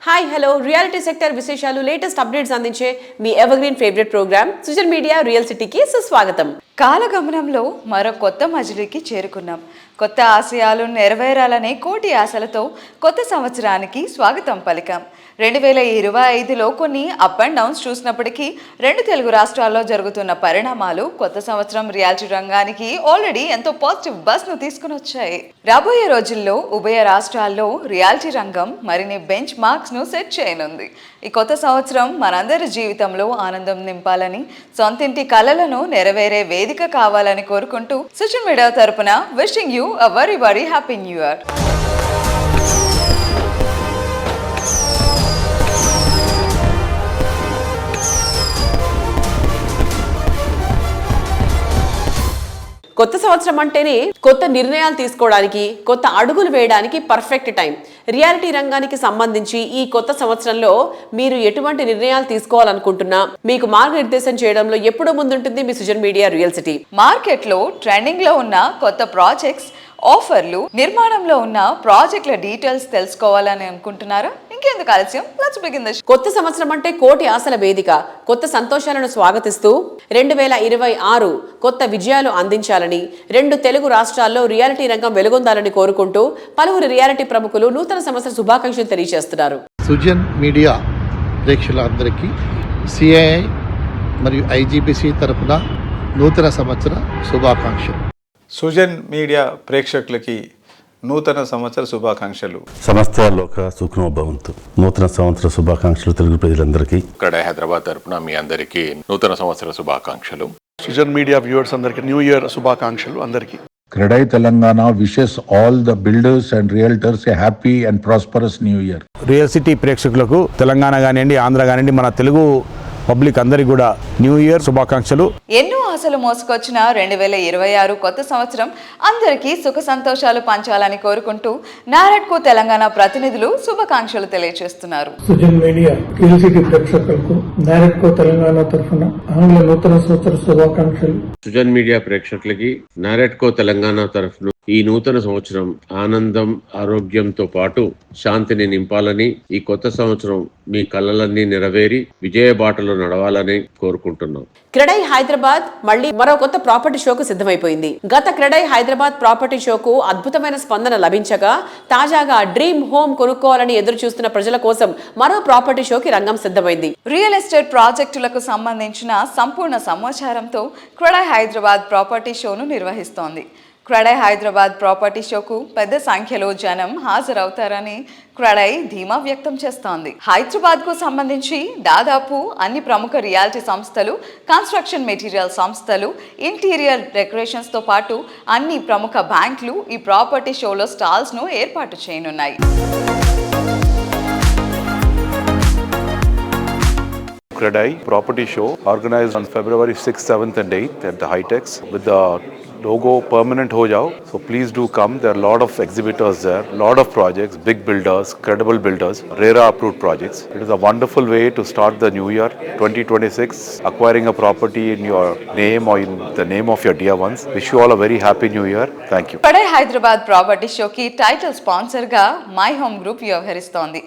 Hi hello reality sector విశేషాలు latest updates అందించే మీ evergreen favourite programme Sujan media real సిటీకి సుస్వాగతం. కాలగమనంలో మరో కొత్త మజిలీకి చేరుకున్నాం. కొత్త ఆశయాలు నెరవేరాలనే కోటి ఆశలతో కొత్త సంవత్సరానికి స్వాగతం పలికాం. 2025లో కొన్ని అప్ అండ్ డౌన్స్ చూసినప్పటికీ రెండు తెలుగు రాష్ట్రాల్లో జరుగుతున్న పరిణామాలు కొత్త సంవత్సరం రియాలిటీ రంగానికి ఆల్రెడీ ఎంతో పాజిటివ్ బస్ను తీసుకుని వచ్చాయి. రాబోయే రోజుల్లో ఉభయ రాష్ట్రాల్లో రియాలిటీ రంగం మరిన్ని బెంచ్ మార్క్స్ను సెట్ చేయనుంది. ఈ కొత్త సంవత్సరం మనందరి జీవితంలో ఆనందం నింపాలని, సొంతింటి కలలను నెరవేరే వేదిక కావాలని కోరుకుంటూ సుజన్ మీడియా తరపున wishing you a very very happy new year. కొత్త సంవత్సరం అంటేనే కొత్త నిర్ణయాలు తీసుకోవడానికి, కొత్త అడుగులు వేయడానికి పర్ఫెక్ట్ టైం. రియాలిటీ రంగానికి సంబంధించి ఈ కొత్త సంవత్సరంలో మీరు ఎటువంటి నిర్ణయాలు తీసుకోవాలనుకుంటున్నా మీకు మార్గనిర్దేశం చేయడంలో ఎప్పుడూ ముందుంటుంది మీ సుజన్ మీడియా రియల్ సిటీ. మార్కెట్లో ట్రెండింగ్ లో ఉన్న కొత్త ప్రాజెక్ట్స్, ఆఫర్లు, నిర్మాణంలో ఉన్న ప్రాజెక్టుల డీటెయిల్స్ తెలుసుకోవాలని అనుకుంటున్నారా? ఇంకెందుకు ఆలస్యం, లెట్స్ బిగిన్ దిస్. కొత్త సంవత్సరం అంటే కోటి ఆశల వేదిక. కొత్త సంతోషాలను స్వాగతిస్తూ 2026 కొత్త విజయాలు అందించాలని, రెండు తెలుగు రాష్ట్రాల్లో రియాలిటీ రంగం వెలుగొందాలని కోరుకుంటూ పలువురు రియాలిటీ ప్రముఖులు నూతన సంవత్సర శుభాకాంక్షలు తెలియజేస్తున్నారు. సుజన్ మీడియా ప్రేక్షకులందరికీ సిఐఐ మరియు ఐజీపీసీ తరపున నూతన సంవత్సర శుభాకాంక్షలు. సుజన్ మీడియా ప్రేక్షకులకి నూతన సంవత్సర శుభాకాంక్షలు. సమస్త లోక సుఖనో భవంతు. నూతన సంవత్సర శుభాకాంక్షలు తెలుగు ప్రజలందరికీ. క్రెడై హైదరాబాద్ తరపున మీ అందరికీ నూతన సంవత్సర శుభాకాంక్షలు. సుజన్ మీడియా వ్యూవర్స్ అందరికీ న్యూ ఇయర్ శుభాకాంక్షలు. అందరికీ CREDAI Telangana wishes all the builders and realtors A happy and prosperous new year. Real city ప్రేక్షకులకు తెలంగాణ కానివ్వండి, ఆంధ్ర కానివ్వండి, మన తెలుగు పబ్లిక్ అందరికీ కూడా న్యూ ఇయర్ శుభాకాంక్షలు. ఎన్నో ఆశలు మోసుకొచ్చిన 2026 కొత్త సంవత్సరం అందరికీ సుఖ సంతోషాలు పంచాలని కోరుకుంటూ నారెడ్కో తెలంగాణ ప్రతినిధులు శుభాకాంక్షలు తెలియజేస్తున్నారు. సుజన్ మీడియా రియల్ సిటీ ప్రేక్షకులకు నారెడ్కో తెలంగాణ తరఫున ఆంగ్ల నూతన సంవత్సర శుభాకాంక్షలు. సుజన్ మీడియా ప్రేక్షకులకి నారెడ్కో తెలంగాణ తరఫున ఈ నూతన సంవత్సరం ఆనందం, ఆరోగ్యంతో పాటు శాంతిని నింపాలని, ఈ కొత్త సంవత్సరం మీ కలలన్నీ నెరవేరి విజయ బాటలో నడవాలని కోరుకుంటున్నాం. క్రెడై హైదరాబాద్ మళ్ళీ మరో కొత్త ప్రాపర్టీ షోకు సిద్ధమైపోయింది. గత క్రెడై హైదరాబాద్ ప్రాపర్టీ షోకు అద్భుతమైన స్పందన లభించగా తాజాగా డ్రీమ్ హోమ్ కొనుక్కోవాలని ఎదురు చూస్తున్న ప్రజల కోసం మరో ప్రాపర్టీ షోకి రంగం సిద్ధమైంది. రియల్ ఎస్టేట్ ప్రాజెక్టులకు సంబంధించిన సంపూర్ణ సమాచారంతో క్రెడై హైదరాబాద్ ప్రాపర్టీ షోను నిర్వహిస్తోంది. క్రెడై హైదరాబాద్ ప్రాపర్టీ షోకు పెద్ద సంఖ్యలో జనం హాజరవుతారని క్రెడై ధీమా వ్యక్తం చేస్తోంది. హైదరాబాద్ కు సంబంధించి దాదాపు అన్ని ప్రముఖ రియాలిటీ సంస్థలు, కన్స్ట్రక్షన్ మెటీరియల్ సంస్థలు, ఇంటీరియర్ డెకరేషన్స్ తో పాటు అన్ని ప్రముఖ బ్యాంకులు ఈ ప్రాపర్టీ షోలో స్టాల్స్ ను ఏర్పాటు చేయనున్నాయి. Credai Property Show organized on February 6th, 7th and 8th at the Hitex with the logo Permanent Ho Jao. So please do come. There are a lot of exhibitors there, lot of projects, big builders, credible builders, RERA approved projects. It is a wonderful way to start the new year 2026, acquiring a property in your name or in the name of your dear ones. Wish you all a very happy new year. Thank you. CREDAI Hyderabad property షోకి title sponsor గా My Home group వ్యవహరిస్తోంది.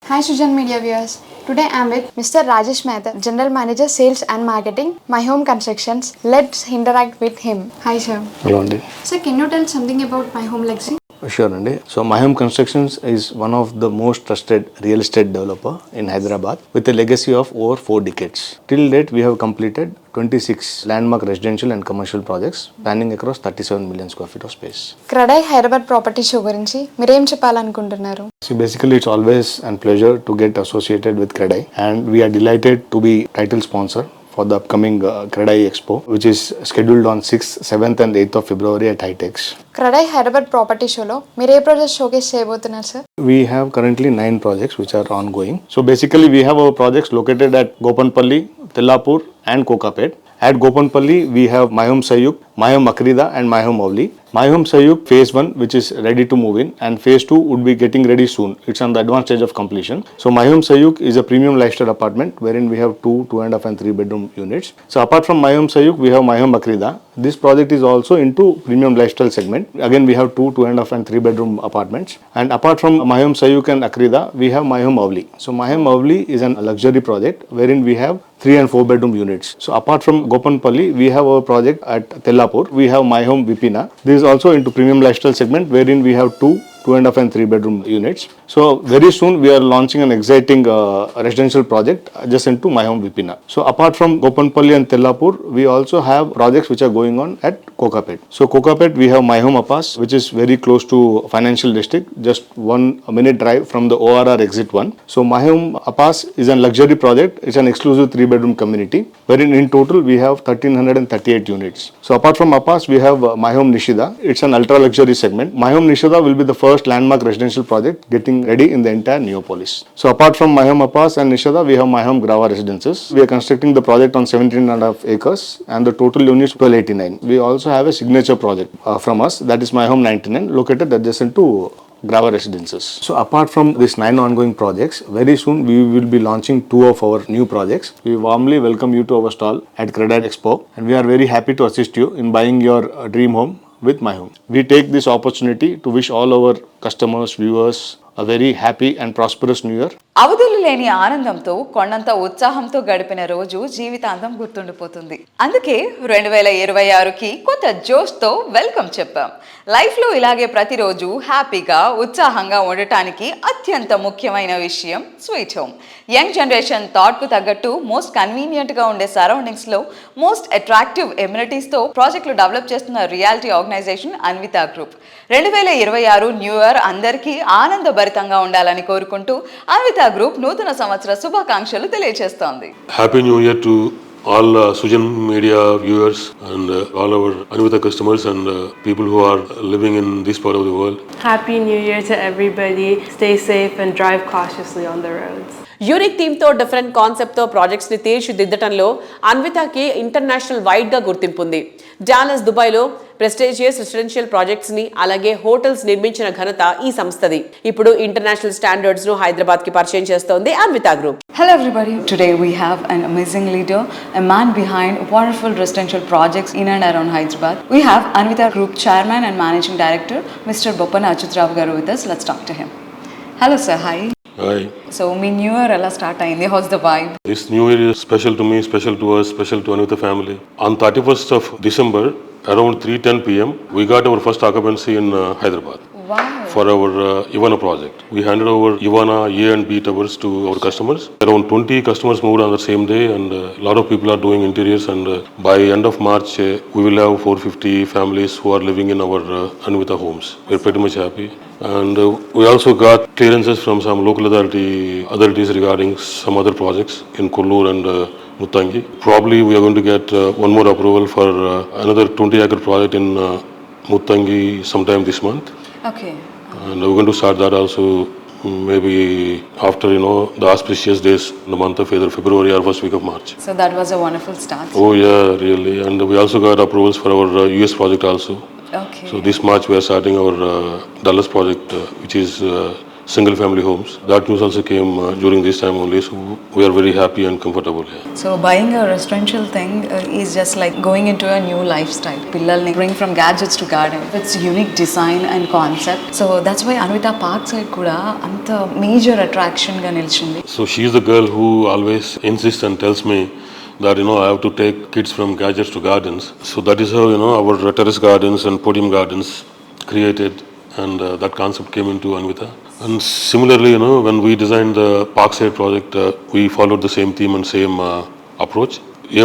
Hi Sujan Media viewers. Today I am with Mr. Rajesh Mehta, General Manager Sales and Marketing, My Home Constructions. Let's interact with him. Hi sir. Hello Andy. Sir, can you tell something about My Home Legacy? Sure Andy. So My Home Constructions is one of the most trusted real estate developer in Hyderabad with a legacy of over 4 decades. Till date we have completed 26 landmark residential and commercial projects spanning across 37 million square feet of space. CREDAI Hyderabad property show గురించి మీరేం చెప్పాలనుకుంటున్నారు? So basically it's always a pleasure to get associated with Credai and we are delighted to be title sponsor for the upcoming Credai Expo which is scheduled on 6th, 7th and 8th of February at Hitex. CREDAI Hyderabad property షోలో మీరు ఏ project showcase చేయబోతున్నారు sir? We have currently 9 projects which are ongoing. So basically we have our projects located at Gopanpalli, Tellapur and Kokapet. At Gopanpalli, we have My Home Sayuk, My Home Akrida and My Home Avli. My Home Sayuk phase 1, which is ready to move in, and phase 2 would be getting ready soon. It's on the advanced stage of completion. So My Home Sayuk is a premium lifestyle apartment wherein we have 2, 2.5 and 3 bedroom units. So apart from My Home Sayuk, we have My Home Akrida. This project is also into premium lifestyle segment. Again, we have 2, 2.5 and 3 bedroom apartments. And apart from My Home Sayuk and Akrida, we have My Home Avli. So My Home Avli is a luxury project wherein we have 3 and 4 bedroom units. So apart from Gopanpalli, we have our project at Tellapur. We have My Home Vipina. This is also into premium lifestyle segment wherein we have 2, 2.5 and 3 bedroom units. So very soon we are launching an exciting residential project adjacent to My Home Vipina. So apart from Gopanpalli and Tellapur, we also have projects which are going on at Kokapet. So Kokapet, we have My Home Apas, which is very close to financial district, just 1 minute drive from the ORR exit 1. So My Home Apas is a luxury project. It's an exclusive 3 bedroom community wherein in total we have 1338 units. So apart from Apas, we have My Home Nishida. It's an ultra luxury segment. My Home Nishida will be the first landmark residential project getting ready in the entire Neopolis. So apart from My Home Apas and Nishida, we have My Home Grava Residences. We are constructing the project on 17.5 acres and the total units 1289. We also have a signature project from us, that is My Home 99, located adjacent to Grava Residences. So apart from these 9 ongoing projects, very soon we will be launching 2 of our new projects. We warmly welcome you to our stall at Credit Expo, and we are very happy to assist you in buying your dream home with My Home. We take this opportunity to wish all our customers, viewers a very happy and prosperous new year. అవధులు లేని ఆనందంతో కొండంత ఉత్సాహంతో గడిపిన రోజు జీవితాంతం గుర్తుండిపోతుంది. అందుకే 2026కి కొత్త జోష్తో వెల్కమ్ చెప్పాం. లైఫ్లో ఇలాగే ప్రతిరోజు హ్యాపీగా ఉత్సాహంగా ఉండటానికి అత్యంత ముఖ్యమైన విషయం స్వీట్ హోమ్. యంగ్ జనరేషన్ థాట్కు తగ్గట్టు మోస్ట్ కన్వీనియంట్గా ఉండే సరౌండింగ్స్లో మోస్ట్ అట్రాక్టివ్ ఎమ్యూనిటీస్తో ప్రాజెక్టులు డెవలప్ చేస్తున్న reality organisation Anvita group. 2026 new year అందరికీ ఆనందభరితంగా ఉండాలని కోరుకుంటూ అన్విత గ్రూప్ నూతన సంవత్సర శుభాకాంక్షలు తెలియజేస్తోంది. Happy new year to all Sujan Media viewers and all our Anvita customers and people who are living in this part of the world. Happy New Year to everybody. Stay safe and drive cautiously on the roads. Unique థీమ్తో different కాన్సెప్ట్తో ప్రాజెక్ట్స్ని తీర్చిదిద్దటంలో అన్వితకి international వైడ్గా గుర్తింపు ఉంది. Dallas, దుబాయ్లో prestigious residential ప్రాజెక్ట్స్ని అలాగే hotels నిర్మించిన ఘనత ఈ సంస్థది. ఇప్పుడు ఇంటర్నేషనల్ స్టాండర్డ్స్ను హైదరాబాద్కి పరిచయం చేస్తోంది Anvita group. Hello everybody. Today we have an amazing leader, a man behind wonderful residential projects in and around Hyderabad. We have Anvita Group Chairman and Managing Director, Mr. Boppana Achutrao garu with us. Let's talk to him. Hello sir, hi. Hi. So me new year ఎలా start అయింది? House the vibe? This new year is special to me, special to us, special to Anvita family. On 31st of December, around 3:10 p.m., we got our first occupancy in Hyderabad. Wow. For our Ivana project. We handed over Ivana A and B towers to our customers. Around 20 customers moved on the same day, and a lot of people are doing interiors, and by end of March, we will have 450 families who are living in our Anvita homes. We're pretty much happy. And we also got clearances from some local authorities regarding some other projects in Kollur and Muttangi. Probably we are going to get one more approval for another 20-acre project in Muttangi sometime this month. Okay. And we're going to start that also maybe after, the auspicious days in the month of either February or first week of March. So that was a wonderful start. Oh yeah, really. And we also got approvals for our US project also. Okay. So this March we are starting our Dallas project, which is single family homes. That news also came during this time only, so we are very happy and comfortable here. So buying a residential thing is just like going into a new lifestyle. Pillalni bring from gadgets to garden. It's unique design and concept. So that's why Anvita Park side kuda anta major attraction ga nilchindi. So she is the girl who always insists and tells me that I have to take kids from gadgets to gardens. So that is how our terrace gardens and podium gardens created, and that concept came into Anvita. And similarly, when we designed the Parkside project, we followed the same theme and same approach.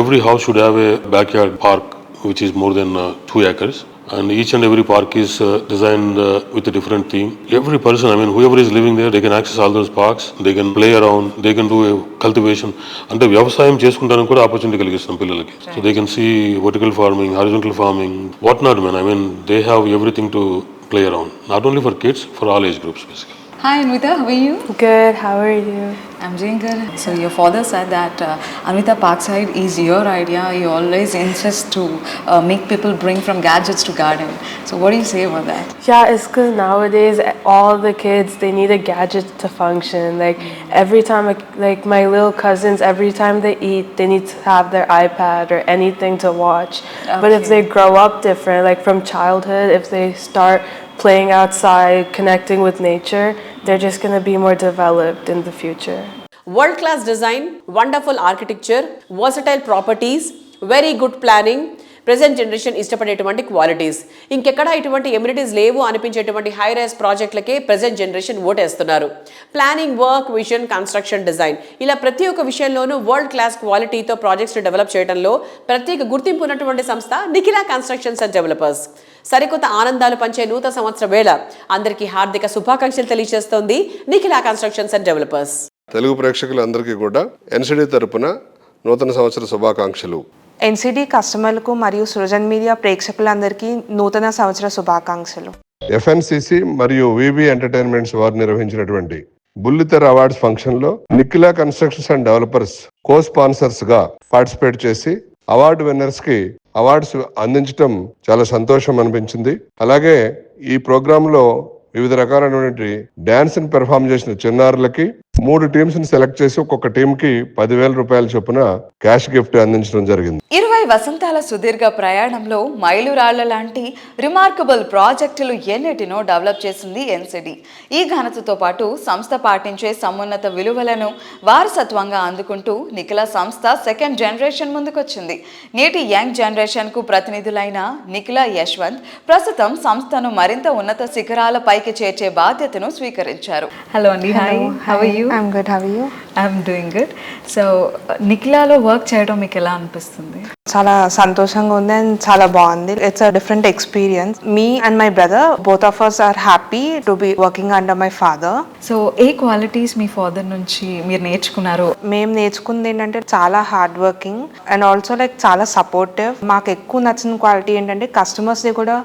Every house should have a backyard park which is more than 2 acres. And each and every park is designed with a different theme. Every person, whoever is living there, they can access all those parks. They can play around. They can do a cultivation. And వ్యవసాయం చేసుకుంటానికి కూడా opportunity కలిగిస్తాం పిల్లలకి. So they can see vertical farming, horizontal farming, whatnot, man. They have everything to play around. Not only for kids, for all age groups, basically. Hi Anvita, how are you? Good, how are you? I'm doing good. So your father said that Anvita Parkside is your idea. You always insist to make people bring from gadgets to garden. So what do you say about that? Yeah, it's because nowadays all the kids, they need a gadget to function. Like every time, like my little cousins, every time they eat, they need to have their iPad or anything to watch. But if they grow up different, like from childhood, if they start playing outside, connecting with nature, they're just going to be more developed in the future. World class design, wonderful architecture, versatile properties, very good planning, present generation ఇష్టపడేటువంటి qualities. ఇంకెక్కడ ఇటువంటి amenities లేవు అనిపించేటువంటి high rise ప్రాజెక్టులకే present generation ఓటేస్తున్నారు. Planning, work, vision, construction, design ఇలా ప్రతి ఒక్క విషయంలోనూ వరల్డ్ క్లాస్ క్వాలిటీతో ప్రాజెక్ట్స్ని డెవలప్ చేయడంలో ప్రత్యేక గుర్తింపు ఉన్నటువంటి సంస్థ నిఖిలా కన్స్ట్రక్షన్స్ అండ్ డెవలపర్స్. సరికొత్త ఆనందాలు పంచే నూతన సంవత్సర వేళ అందరికీ హార్దిక శుభాకాంక్షలు తెలియజేస్తోంది Nikhila constructions and developers. Telugu ప్రేక్షకులందరికీ కూడా ఎన్సిడి తరపున నూతన సంవత్సర శుభాకాంక్షలు. ఎన్సిడి కస్టమర్లకు మరియు సృజన్ మీడియా ప్రేక్షకులందరికీ నూతన సంవత్సర శుభాకాంక్షలు. ఎఫ్ఎన్సిసి మరియు విబి ఎంటర్టైన్మెంట్స్ వారు నిర్వహించినటువంటి బుల్లితెర అవార్డ్స్ ఫంక్షన్ లో Nikhila constructions and developers co sponsors గా పార్టిసిపేట్ చేసి అవార్డు విన్నర్స్ కి అవార్డ్స్ అందించడం చాలా సంతోషం అనిపించింది. అలాగే ఈ ప్రోగ్రామ్ లో వివిధ రకాలైనటువంటి డాన్స్ ని పెర్ఫామ్ చేసిన చిన్నారులకి 3 టీమ్స్ ని సెలెక్ట్ చేసి ఒక్కొక్క టీమ్ కి 10,000 రూపాయల చొప్పున క్యాష్ గిఫ్ట్ అందించడం జరిగింది. 20 వసంతాల సుదీర్ఘ ప్రయాణంలో మైలురాళ్ల లాంటి రిమార్కబుల్ ప్రాజెక్టులు ఎన్నిటినో డెవలప్ చేసింది ఎన్సిడి. ఈ ఘనతతో పాటు సంస్థ పాటించే సమున్నత విలువలను వారసత్వంగా అందుకుంటూ నిఖిలా సంస్థ సెకండ్ జనరేషన్ ముందుకొచ్చింది. నేటి యంగ్ జనరేషన్ కు ప్రతినిధులైన నిఖిలా యశ్వంత్ ప్రస్తుతం సంస్థను మరింత ఉన్నత శిఖరాల పైకి చేర్చే బాధ్యతను స్వీకరించారు. హలో అండి. Hi, how are you? I'm good. How are you? I'm doing good. So నిఖిలాలో వర్క్ చేయడం మీకు ఎలా అనిపిస్తుంది? చాలా సంతోషంగా ఉంది అండ్ చాలా బాగుంది. It's a different experience. Me and my brother both of us are happy to be working under my father. So ఏ క్వాలిటీస్ మీ ఫాదర్ నుంచి మీరు నేర్చుకున్నారు? మేము నేర్చుకుంది ఏంటంటే చాలా hard working and also like చాలా సపోర్టివ్. మాకు ఎక్కువ నచ్చిన క్వాలిటీ ఏంటంటే కస్టమర్స్ని కూడా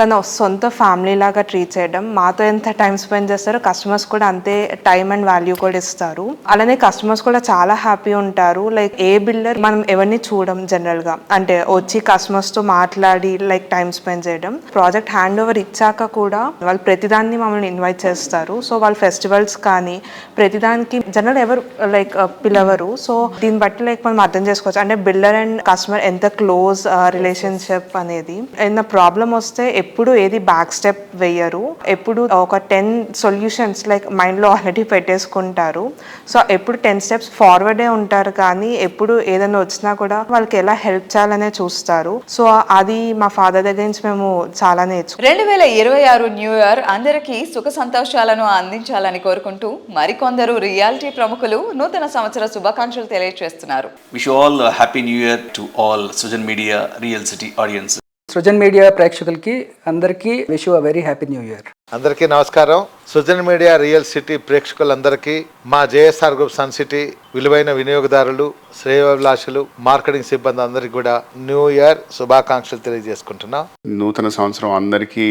తన సొంత ఫ్యామిలీ లాగా ట్రీట్ చేయడం. మాతో ఎంత టైం స్పెండ్ చేస్తారో కస్టమర్స్ కూడా అంతే టైం అండ్ వాల్యూ కూడా ఇస్తారు. అలానే కస్టమర్స్ కూడా చాలా హ్యాపీ ఉంటారు. లైక్ ఏ బిల్డర్ మనం ఎవరిని చూడం జనరల్గా, అంటే వచ్చి కస్టమర్స్తో మాట్లాడి లైక్ టైం స్పెండ్ చేయడం. ప్రాజెక్ట్ హ్యాండ్ ఓవర్ ఇచ్చాక కూడా వాళ్ళు ప్రతిదాన్ని మమ్మల్ని ఇన్వైట్ చేస్తారు. సో వాళ్ళ ఫెస్టివల్స్ కానీ ప్రతిదానికి జనరల్ ఎవరు లైక్ పిలవరు. సో దీన్ని బట్టి లైక్ మనం అర్థం చేసుకోవచ్చు అంటే బిల్డర్ అండ్ కస్టమర్ ఎంత క్లోజ్ రిలేషన్షిప్ అనేది. ఏదైనా ప్రాబ్లం వస్తే ఎప్పుడు ఏది బ్యాక్ స్టెప్ వేయరు. ఎప్పుడు ఒక 10 సొల్యూషన్స్ లైక్ మైండ్లో ఆల్రెడీ పెట్టేసుకుంటారు. సో ఎప్పుడు 10 స్టెప్స్ ఫార్వర్డే ఉంటారు. కానీ ఎప్పుడు ఏదైనా వచ్చినా కూడా వాళ్ళకి ఎలా హెల్ప్ చేయాలనే చూస్తారు. సో అది మా ఫాదర్ దగ్గర నుంచి మేము చాలా నేర్చుకున్నాం. 2026 న్యూ ఇయర్ అందరికీ సుఖ సంతోషాలను అందించాలని కోరుకుంటూ మరికొందరు రియాలిటీ ప్రముఖులు నూతన సంవత్సర శుభాకాంక్షలు తెలియజేస్తున్నారు. Wish you all happy new year to all Srujan media real city audience. Srujan media ప్రేక్షకులకి అందరికీ wish you a very happy new year. అందరికీ నమస్కారం. సృజన్ మీడియా రియల్ సిటీ ప్రేక్షకులందరికీ మా జేఎస్ఆర్ గ్రూప్ సన్ సిటీ విలువైన వినియోగదారులు, శ్రేయోభిలాషులు, మార్కెటింగ్ సిబ్బంది అందరికీ కూడా న్యూ ఇయర్ శుభాకాంక్షలు తెలియజేసుకుంటున్నాం. నూతన సంవత్సరం అందరికీ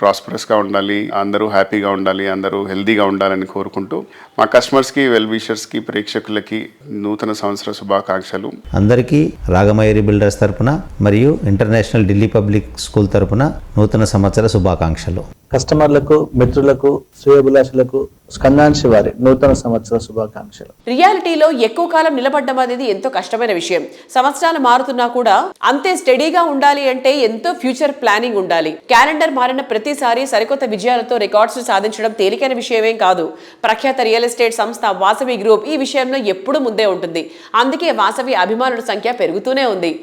ప్రాస్పరస్గా ఉండాలి, అందరూ హ్యాపీగా ఉండాలి, అందరూ హెల్తీగా ఉండాలని కోరుకుంటూ మా కస్టమర్స్కి, వెల్ విషర్స్కి, ప్రేక్షకులకి నూతన సంవత్సర శుభాకాంక్షలు. అందరికీ రాగమయూరి బిల్డర్స్ తరపున మరియు ఇంటర్నేషనల్ ఢిల్లీ పబ్లిక్ స్కూల్ తరపున నూతన సంవత్సర శుభాకాంక్షలు. కస్టమర్లకు, మిత్రులకు, శ్రేయోభిలాషులకు స్కందాంశి వారి నూతన సంవత్సర శుభాకాంక్షలు. రియాలిటీలో ఎక్కువ కాలం నిలబడడం అనేది ఎంతో కష్టమైన విషయం. సంవత్సరాలు మారుతున్నా కూడా అంతే స్టడీగా ఉండాలి అంటే ఎంతో ఫ్యూచర్ ప్లానింగ్ ఉండాలి. క్యాలెండర్ మారిన ప్రతిసారి సరికొత్త విజయాలతో రికార్డ్స్ సాధించడం తేలికైన విషయమేం కాదు. ప్రఖ్యాత రియల్ ఎస్టేట్ సంస్థ వాసవి గ్రూప్ ఈ విషయంలో ఎప్పుడూ ముందే ఉంటుంది. అందుకే వాసవి అభిమానుల సంఖ్య పెరుగుతూనే ఉంది.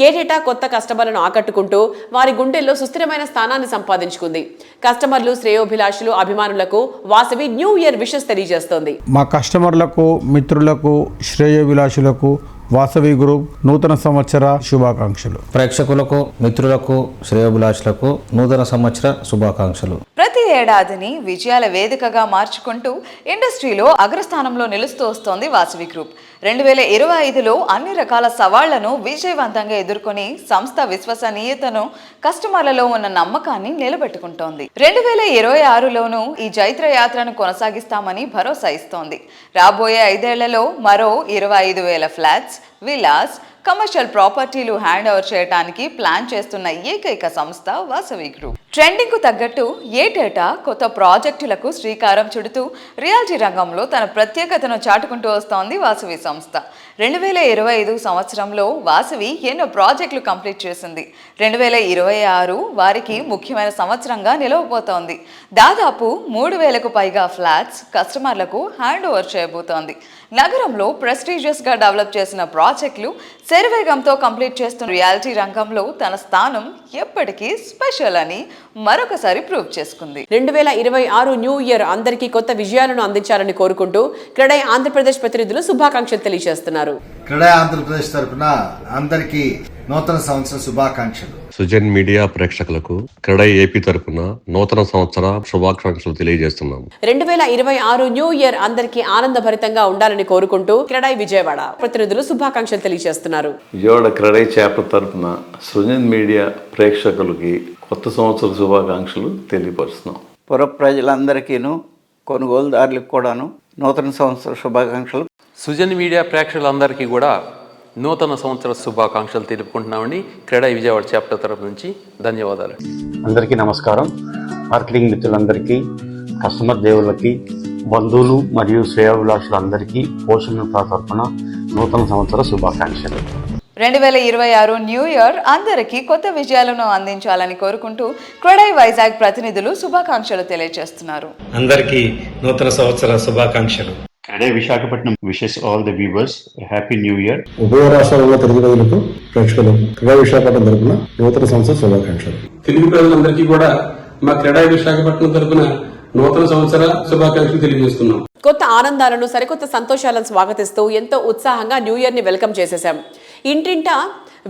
ఏటేటా కొత్త కస్టమర్లను ఆకట్టుకుంటూ వారి గుండెల్లో సుస్థిరమైన స్థానాన్ని సంపాదించుకుంది. కస్టమర్లు, శ్రేయోభిలాషులు, అభిమానులకు వాసవి న్యూ ఇయర్ విషెస్ తెలియజేస్తోంది. మా కస్టమర్లకు, మిత్రులకు, శ్రేయోభిలాషులకు వాసవి గ్రూప్ నూతన సంవత్సర శుభాకాంక్షలు. ప్రేక్షకులకు, మిత్రులకు, శ్రేయోభిలాషులకు నూతన సంవత్సర శుభాకాంక్షలు. ప్రతి ఏడాదిని విజయాల వేదికగా మార్చుకుంటూ ఇండస్ట్రీలో అగ్రస్థానంలో నిలుస్తూ వస్తోంది వాసవి గ్రూప్. 2025లో అన్ని రకాల సవాళ్లను విజయవంతంగా ఎదుర్కొని సంస్థ విశ్వసనీయతను, కస్టమర్లలో ఉన్న నమ్మకాన్ని నిలబెట్టుకుంటోంది. 2026లోనూ ఈ జైత్ర యాత్రను కొనసాగిస్తామని భరోసా ఇస్తోంది. రాబోయే 5 ఏళ్లలో మరో 25,000 ఫ్లాట్స్, విలాస్, కమర్షియల్ ప్రాపర్టీలు హ్యాండ్ ఓవర్ చేయడానికి ప్లాన్ చేస్తున్న ఏకైక సంస్థ వాసవి గ్రూప్. ట్రెండింగ్ కు తగ్గట్టు ఏటేటా కొత్త ప్రాజెక్టులకు శ్రీకారం చుడుతూ రియాలిటీ రంగంలో తన ప్రత్యేకతను చాటుకుంటూ వస్తోంది వాసవి సంస్థ. 2025 సంవత్సరంలో వాసవి ఎన్నో ప్రాజెక్టులు కంప్లీట్ చేసింది. 2026 వారికి ముఖ్యమైన సంవత్సరంగా నిలవబోతోంది. దాదాపు 3,000కు పైగా ఫ్లాట్స్ కస్టమర్లకు హ్యాండ్ ఓవర్ చేయబోతోంది. నగరంలో ప్రెస్టీజియస్ గా డెవలప్ చేసిన ప్రాజెక్టులు శరవేగంతో కంప్లీట్ చేస్తున్న రియాలిటీ రంగంలో తన స్థానం ఎప్పటికీ స్పెషల్ అని మరొకసారి ప్రూవ్ చేసుకుంది. 2026 న్యూ ఇయర్ అందరికీ కొత్త విజయాలను అందించాలని కోరుకుంటూ క్రెడై ఆంధ్రప్రదేశ్ ప్రతినిధులు శుభాకాంక్షలు తెలియజేస్తున్నారు. క్రెడై ఆంధ్రప్రదేశ్ తరపున అందరికీ నూతన సంవత్సర శుభాకాంక్షలు. సుజన్ మీడియా ప్రేక్షకులకు క్రెడై ఏపీ తరపున నూతన సంవత్సర శుభాకాంక్షలు తెలియజేస్తున్నాము. 2026 న్యూ ఇయర్ అందరికీ ఆనందభరితంగా ఉండాలని కోరుకుంటూ క్రెడై విజయవాడ ప్రతినిధులు శుభాకాంక్షలు తెలియజేస్తున్నారు. విజయవాడ క్రెడై చాప్టర్ తరపున సృజన్ మీడియా ప్రేక్షకులకి కొత్త సంవత్సర శుభాకాంక్షలు తెలియపరుస్తున్నాం. పుర ప్రజలందరికీను, కొనుగోలుదారులకు కూడాను నూతన సంవత్సర శుభాకాంక్షలు. సుజన్ మీడియా ప్రేక్షకులందరికీ కూడా నూతన సంవత్సర శుభాకాంక్షలు తెలుపుకుంటున్నామండి. క్రెడై విజయవాడ చాప్టర్ తరపు నుంచి ధన్యవాదాలు. అందరికీ నమస్కారం. మార్కెటింగ్ మిత్రులందరికీ, కస్టమర్ దేవుళ్ళకి, బంధువులు మరియు శ్రేయోభిలాషులందరికీ పోషణ తరపున నూతన సంవత్సర శుభాకాంక్షలు. 2026 న్యూ ఇయర్ అందరికీ కొత్త విజయాలను అందించాలని కోరుకుంటూ క్రెడై వైజాగ్ ప్రతినిధులు శుభాకాంక్షలు తెలియజేస్తున్నారు. అందరికీ నూతన సంవత్సర శుభాకాంక్షలు. CREDAI Visakhapatnam wishes all the viewers happy new year. ఉభయ రాష్ట్రాలలో తెలుగు ప్రజలకు, ప్రేక్షకులకు క్రెడై విశాఖపట్నం తరపున నూతన సంవత్సర శుభాకాంక్షలు. తెలుగు ప్రజలందరికీ కూడా మా క్రెడై విశాఖపట్నం తరపున నూతన సంవత్సర శుభాకాంక్షలు తెలియజేస్తున్నాం. కొత్త ఆనందాలను, సరికొత్త సంతోషాలను స్వాగతిస్తూ ఎంతో ఉత్సాహంగా న్యూ ఇయర్ ని వెల్కమ్ చేసేసాం. ఇంటింటా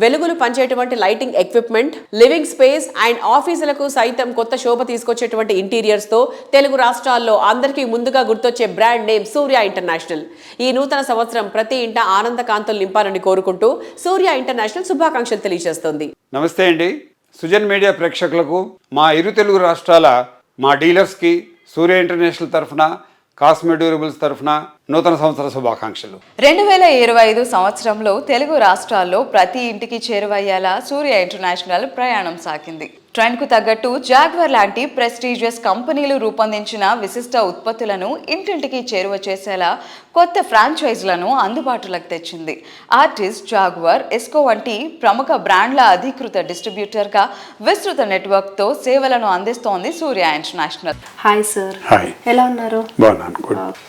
వెలుగులు పంచేటువంటి lighting equipment, living space and ఆఫీసులకు సైతం కొత్త శోభ తీసుకొచ్చేటువంటి ఇంటీరియర్స్ తో తెలుగు రాష్ట్రాల్లో అందరికీ ముందుగా గుర్తొచ్చే బ్రాండ్ నేమ్ సూర్య ఇంటర్నేషనల్. ఈ నూతన సంవత్సరం ప్రతి ఇంట ఆనంద కాంతులు నింపాలని కోరుకుంటూ సూర్య ఇంటర్నేషనల్ శుభాకాంక్షలు తెలియజేస్తోంది. నమస్తే అండి. సుజన్ మీడియా ప్రేక్షకులకు, మా ఇరు తెలుగు రాష్ట్రాల మా డీలర్స్కి సూర్య ఇంటర్నేషనల్ తరఫున, కాస్మె డ్యూరబుల్స్ తరఫున నూతన సంవత్సర శుభాకాంక్షలు. 2025 సంవత్సరంలో తెలుగు రాష్ట్రాల్లో ప్రతి ఇంటికి చేరువయ్యేలా సూర్య ఇంటర్నేషనల్ ప్రయాణం సాగింది. ట్రెండ్ కు తగ్గట్టు జాగ్వర్ లాంటి ప్రెస్టీజియస్ కంపెనీలు రూపొందించిన విశిష్ట ఉత్పత్తులను ఇంటింటికి చేరువ చేసేలా కొత్త ఫ్రాంచైజీలను అందుబాటులోకి తెచ్చింది. ఆర్టిస్ట్, జాగ్వర్, ఎస్కో వంటి ప్రముఖ బ్రాండ్ల అధికృత డిస్ట్రిబ్యూటర్గా విస్తృత నెట్వర్క్తో సేవలను అందిస్తోంది సూర్య ఇంటర్నేషనల్. హాయ్ సార్, ఎలా ఉన్నారు?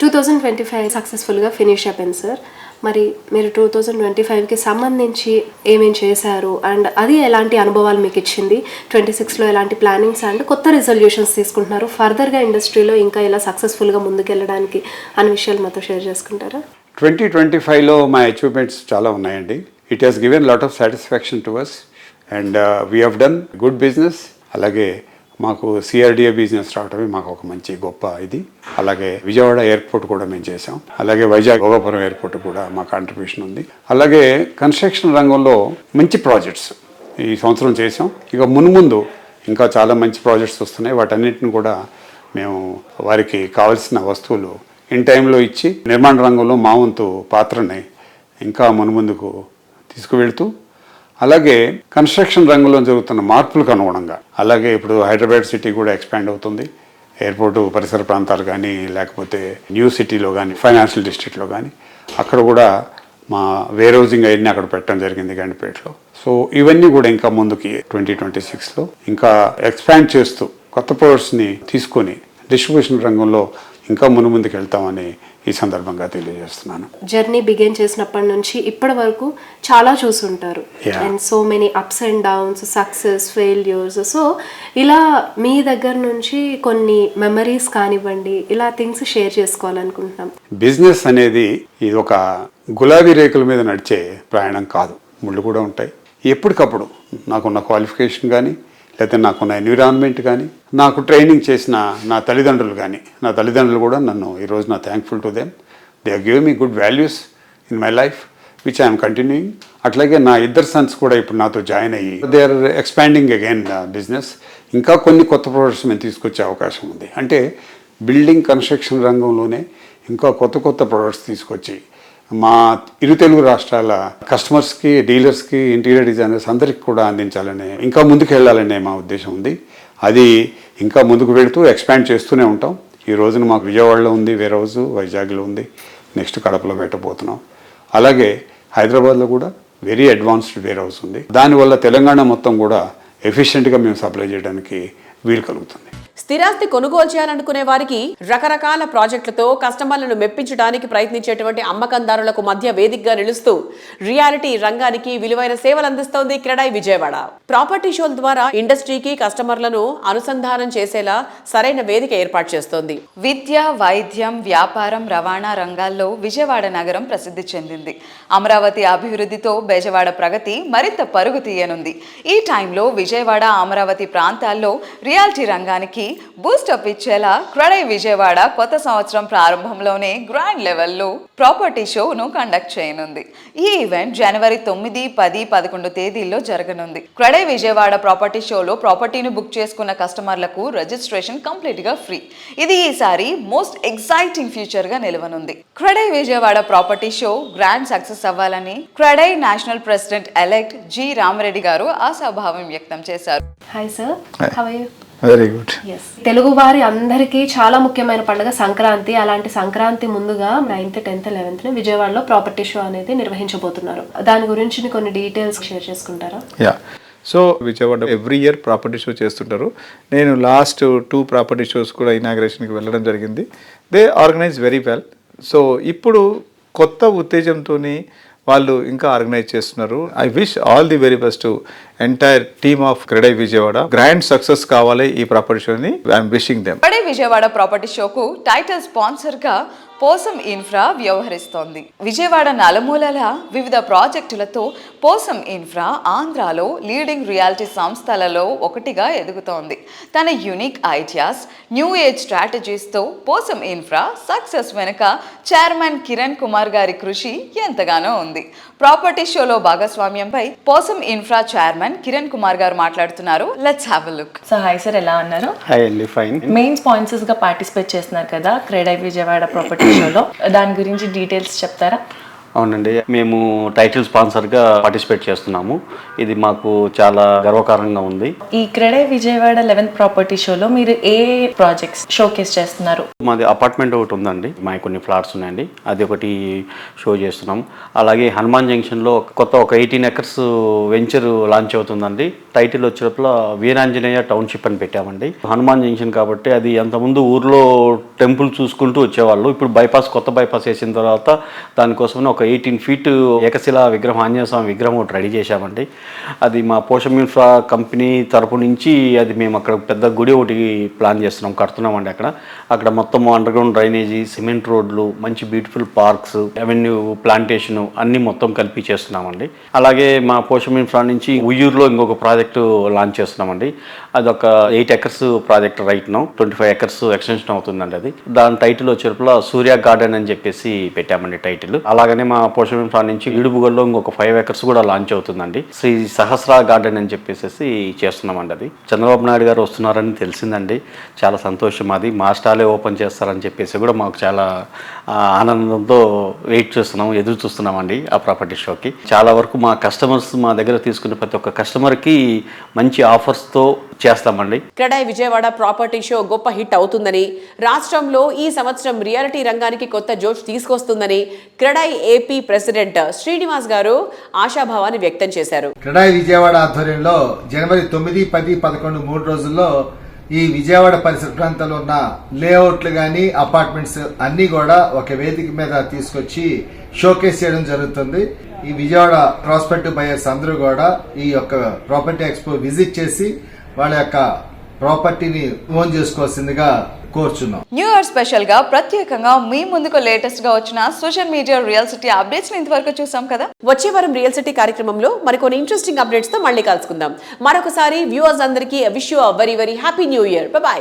2025 సక్సెస్ఫుల్గా ఫినిష్ అయిపోయింది సార్. మరి మీరు 2025కి సంబంధించి ఏమేం చేశారు అండ్ అది ఎలాంటి అనుభవాలు మీకు ఇచ్చింది, 26లో ఎలాంటి ప్లానింగ్స్ అండ్ కొత్త రిజల్యూషన్స్ తీసుకుంటున్నారు, ఫర్దర్గా ఇండస్ట్రీలో ఇంకా ఎలా సక్సెస్ఫుల్గా ముందుకెళ్ళడానికి అనే విషయాలు మాతో షేర్ చేసుకుంటారా? 2025లో మా అచీవ్మెంట్స్ చాలా ఉన్నాయండి. It has given lot of satisfaction to us and we have done good business. అలాగే మాకు సిఆర్డిఏ బిజినెస్ రావడమే మాకు ఒక మంచి గొప్ప ఇది. అలాగే విజయవాడ ఎయిర్పోర్ట్ కూడా మేము చేసాం. అలాగే వైజాగ్ భోగాపురం ఎయిర్పోర్ట్ కూడా మా కాంట్రిబ్యూషన్ ఉంది. అలాగే కన్స్ట్రక్షన్ రంగంలో మంచి ప్రాజెక్ట్స్ ఈ సంవత్సరం చేసాం. ఇక మున్ముందు ఇంకా చాలా మంచి ప్రాజెక్ట్స్ వస్తున్నాయి. వాటన్నిటిని కూడా మేము వారికి కావాల్సిన వస్తువులు ఇన్ టైంలో ఇచ్చి నిర్మాణ రంగంలో మా వంతు పాత్రని ఇంకా మున్ముందుకు తీసుకువెళ్తూ, అలాగే కన్స్ట్రక్షన్ రంగంలో జరుగుతున్న మార్పులకు అనుగుణంగా, అలాగే ఇప్పుడు హైదరాబాద్ సిటీ కూడా ఎక్స్పాండ్ అవుతుంది. ఎయిర్పోర్టు పరిసర ప్రాంతాలు కానీ, లేకపోతే న్యూ సిటీలో కానీ, ఫైనాన్షియల్ డిస్ట్రిక్ట్లో కానీ, అక్కడ కూడా మా వేర్ హౌసింగ్ అవన్నీ అక్కడ పెట్టడం జరిగింది గండిపేటలో. సో ఇవన్నీ కూడా ఇంకా ముందుకి 2026లో ఇంకా ఎక్స్పాండ్ చేస్తూ కొత్త ప్రొడక్ట్స్ని తీసుకొని డిస్ట్రిబ్యూషన్ రంగంలో ఇంకా ముందుకు వెళ్తామని ఈ సందర్భంగా తెలియజేస్తున్నాను. జర్నీ బిగిన్ చేసినప్పటి నుంచి ఇప్పటి వరకు చాలా చూసుంటారు and so many ups and downs, success, failures. So ఇలా మీ దగ్గర నుంచి కొన్ని మెమరీస్ కానివ్వండి, ఇలా థింగ్స్ షేర్ చేసుకోవాలనుకుంటున్నాం. బిజినెస్ అనేది ఇది ఒక గులాబీ రేకుల మీద నడిచే ప్రయాణం కాదు, ముళ్ళు కూడా ఉంటాయి. ఎప్పటికప్పుడు నాకున్న క్వాలిఫికేషన్ కానీ, లేకపోతే నాకున్న ఎన్విరాన్మెంట్ కానీ, నాకు ట్రైనింగ్ చేసిన నా తల్లిదండ్రులు కానీ, నా తల్లిదండ్రులు కూడా నన్ను ఈరోజు నా thankful to them. They give me good values in my life which I'm continuing. అట్లాగే నా ఇద్దరు సన్స్ కూడా ఇప్పుడు నాతో జాయిన్ అయ్యి they are expanding again business. ఇంకా కొన్ని కొత్త ప్రొడక్ట్స్ మేము తీసుకొచ్చే అవకాశం ఉంది. అంటే బిల్డింగ్ కన్స్ట్రక్షన్ రంగంలోనే ఇంకా కొత్త కొత్త ప్రొడక్ట్స్ తీసుకొచ్చి మా ఇరు తెలుగు రాష్ట్రాల కస్టమర్స్కి, డీలర్స్కి, ఇంటీరియర్ డిజైనర్స్ అందరికీ కూడా అందించాలనే, ఇంకా ముందుకు వెళ్ళాలనే మా ఉద్దేశం ఉంది. అది ఇంకా ముందుకు వెళుతూ ఎక్స్పాండ్ చేస్తూనే ఉంటాం. ఈ రోజున మాకు విజయవాడలో ఉంది వేరే రోజు, వైజాగ్లో ఉంది, నెక్స్ట్ కడపలో పెట్టబోతున్నాం. అలాగే హైదరాబాద్లో కూడా వెరీ అడ్వాన్స్డ్ వేర్ హౌస్ ఉంది. దానివల్ల తెలంగాణ మొత్తం కూడా ఎఫిషియెంట్గా మేము సప్లై చేయడానికి వీలు కలుగుతుంది. స్థిరాస్తి కొనుగోలు చేయాలనుకునే వారికి రకరకాల ప్రాజెక్టులతో కస్టమర్లను మెప్పించడానికి ప్రయత్నించేటువంటి అమ్మకందారులకు మధ్య వేదికగా నిలుస్తూ రియాలిటీ రంగానికి విలువైన సేవలు అందిస్తోంది క్రెడై విజయవాడ. ప్రాపర్టీ షోల ద్వారా ఇండస్ట్రీకి కస్టమర్లను అనుసంధానం చేసేలా సరైన వేదిక ఏర్పాటు చేస్తోంది. విద్య, వైద్యం, వ్యాపారం, రవాణా రంగాల్లో విజయవాడ నగరం ప్రసిద్ధి చెందింది. అమరావతి అభివృద్ధితో బెజవాడ ప్రగతి మరింత పరుగు తీయనుంది. ఈ టైంలో విజయవాడ, అమరావతి ప్రాంతాల్లో రియాలిటీ రంగానికి బూస్టప్ ఇచ్చేలా క్రెడై విజయవాడ కొత్త సంవత్సరం ప్రారంభంలోనే గ్రాండ్ లెవెల్లో ప్రాపర్టీ షోను కండక్ట్ చేయనుంది. ఈ ఈవెంట్ జనవరి 9, 10, 11 తేదీల్లో జరగనుంది. క్రెడై విజయవాడ ప్రాపర్టీ షోలో ప్రాపర్టీని బుక్ చేసుకున్న కస్టమర్లకు రిజిస్ట్రేషన్ కంప్లీట్ గా ఫ్రీ. ఇది ఈసారి మోస్ట్ ఎక్సైటింగ్ ఫ్యూచర్ గా నిలవనుంది. CREDAI Vijayawada property show grand success అవ్వాలని CREDAI national president elect G Ramareddy garu ఆశాభావం వ్యక్తం చేశారు. Hi sir, how are you? Very good. Telugu వారి అందరికీ చాలా ముఖ్యమైన పండుగ సంక్రాంతి. అలాంటి సంక్రాంతి ముందుగా 9th, 10th, 11th విజయవాడలో ప్రాపర్టీ షో అనేది నిర్వహించబోతున్నారు. దాని గురించి కొన్ని డీటెయిల్స్ షేర్ చేసుకుంటారా? Yeah, so Vijayawada every year property show చేస్తుంటారు. నేను లాస్ట్ 2 ప్రాపర్టీ షోస్ కూడా ఇనాగ్రేషన్కి వెళ్ళడం జరిగింది. They organise very well. So ఇప్పుడు కొత్త ఉత్తేజంతో వాళ్ళు ఇంకా ఆర్గనైజ్ చేస్తున్నారు. I wish all the very best to entire team of CREDAI Vijayawada. Grand success కావాలి ఈ ప్రాపర్టీ షోని. I'm wishing them. CREDAI Vijayawada property షోకు టైటిల్ స్పాన్సర్ గా పోసం ఇన్ఫ్రా వ్యవహరిస్తోంది. విజయవాడ నలుమూలల వివిధ ప్రాజెక్టులతో పోసం ఇన్ఫ్రా ఆంధ్రాలో లీడింగ్ రియాలిటీ సంస్థలలో ఒకటిగా ఎదుగుతోంది. తన యూనిక్ ఐడియాస్, న్యూ ఏజ్ స్ట్రాటజీస్తో పోసం ఇన్ఫ్రా సక్సెస్ వెనుక చైర్మన్ కిరణ్ కుమార్ గారి కృషి ఎంతగానో ఉంది. ప్రాపర్టీ షోలో భాగస్వామ్యంపై పోసం ఇన్ఫ్రా చైర్మన్ కిరణ్ కుమార్ గారు మాట్లాడుతున్నారు. Let's have a look. So hi sir, ఎలా ఉన్నారు? హాయ్ అండి, ఫైన్. మెయిన్ స్పాన్సర్స్ గా పార్టిసిపేట్ చేస్తున్నారు కదా క్రెడై విజయవాడ ప్రాపర్టీ షోలో, దాని గురించి డీటెయిల్స్ చెప్తారా? అవునండి, మేము టైటిల్ స్పాన్సర్గా పార్టిసిపేట్ చేస్తున్నాము. ఇది మాకు చాలా గర్వకారంగా ఉంది. ఈ క్రెడై విజయవాడ 11th ప్రాపర్టీ షోలో మీరు ఏ ప్రాజెక్ట్స్ షోకేస్ చేస్తున్నారు? మాది అపార్ట్మెంట్ ఒకటి ఉందండి, మా కొన్ని ఫ్లాట్స్ ఉన్నాయండి, అది ఒకటి షో చేస్తున్నాం. అలాగే హనుమాన్ జంక్షన్లో కొత్త ఒక 18 acres వెంచర్ లాంచ్ అవుతుందండి. టైటిల్ వచ్చేటప్పుడు వీరాంజనేయ టౌన్షిప్ అని పెట్టామండి. హనుమాన్ జంక్షన్ కాబట్టి అది అంతకుముందు ఊర్లో టెంపుల్ చూసుకుంటూ వచ్చేవాళ్ళు. ఇప్పుడు కొత్త బైపాస్ వేసిన తర్వాత దానికోసం ఒక 18 feet ఏకశిలా విగ్రహం, ఆంజనేయ స్వామి విగ్రహం ఒకటి రెడీ చేశామండి. అది మా పోషం ఇన్ఫ్రా కంపెనీ తరపు నుంచి అది మేము అక్కడ పెద్ద గుడి ఒకటి ప్లాన్ చేస్తున్నాం, కడుతున్నామండి. అక్కడ మొత్తం అండర్ గ్రౌండ్ డ్రైనేజీ, సిమెంట్ రోడ్లు, మంచి బ్యూటిఫుల్ పార్క్స్, అవెన్యూ ప్లాంటేషన్ అన్నీ మొత్తం కలిపి చేస్తున్నామండి. అలాగే మా పోషం ఇన్ఫ్రా నుంచి ఉయ్యూరులో ఇంకొక ప్రాజెక్టు లాంచ్ చేస్తున్నామండి. అది ఒక 8 acres project right now. 25 acres extension అవుతుందండి. అది దాని టైటిల్ వచ్చేటప్పుడు సూర్య గార్డెన్ అని చెప్పేసి పెట్టామండి టైటిల్. అలాగనే మా పోషం ఇన్ఫ్రా నుంచి ఇడుపుగల్లో ఇంకొక 5 acres కూడా లాంచ్ అవుతుందండి. శ్రీ సహస్ర గార్డెన్ అని చెప్పేసి చేస్తున్నామండి. అది చంద్రబాబు నాయుడు గారు వస్తున్నారని తెలిసిందండి, చాలా సంతోషం. అది మా స్టాలే ఓపెన్ చేస్తారని చెప్పేసి కూడా మాకు చాలా ఆనందంతో వెయిట్ చేస్తున్నాం, ఎదురు చూస్తున్నామండి ఆ ప్రాపర్టీ షోకి. చాలా వరకు మా కస్టమర్స్ మా దగ్గర తీసుకునే ప్రతి ఒక్క కస్టమర్కి మంచి ఆఫర్స్తో చేస్తామండి. క్రెడై విజయవాడ ప్రాపర్టీ షో గొప్ప హిట్ అవుతుందని, రాష్ట్రంలో ఈ సంవత్సరం రియాలిటీ రంగానికి కొత్త జోష్ తీసుకొస్తుందని క్రెడై ఏపీ ప్రెసిడెంట్ శ్రీనివాస్ గారు ఆశాభావాన్ని వ్యక్తం చేశారు. క్రెడై విజయవాడ ఆధ్వర్యంలో జనవరి 9, 10, 11 3 రోజుల్లో ఈ విజయవాడ పరిసర ప్రాంతాల్లో ఉన్న లేఅవుట్లు గానీ, అపార్ట్మెంట్స్ అన్ని కూడా ఒక వేదిక మీద తీసుకొచ్చి షోకేస్ చేయడం జరుగుతుంది. ఈ విజయవాడ ప్రాస్పెక్టివ్ బయర్స్ అందరూ కూడా ఈ యొక్క ప్రాపర్టీ ఎక్స్పో విజిట్ చేసి వాళ్ళ యొక్క ప్రాపర్టీని ఓన్ చేసుకోవాల్సిందిగా కోరుచున్నాం. న్యూ ఇయర్ స్పెషల్ గా ప్రత్యేకంగా మీ ముందుకు లేటెస్ట్ గా వచ్చిన social media real city updates ఇంతవరకు చూసాం కదా. వచ్చే వారం రియల్ సిటీ కార్యక్రమంలో మరికొన్ని ఇంట్రెస్టింగ్ అప్డేట్స్ తో మళ్ళీ కలుసుకుందాం. మరొకసారి వ్యూవర్స్ అందరికీ wish you a very very happy new year. By by.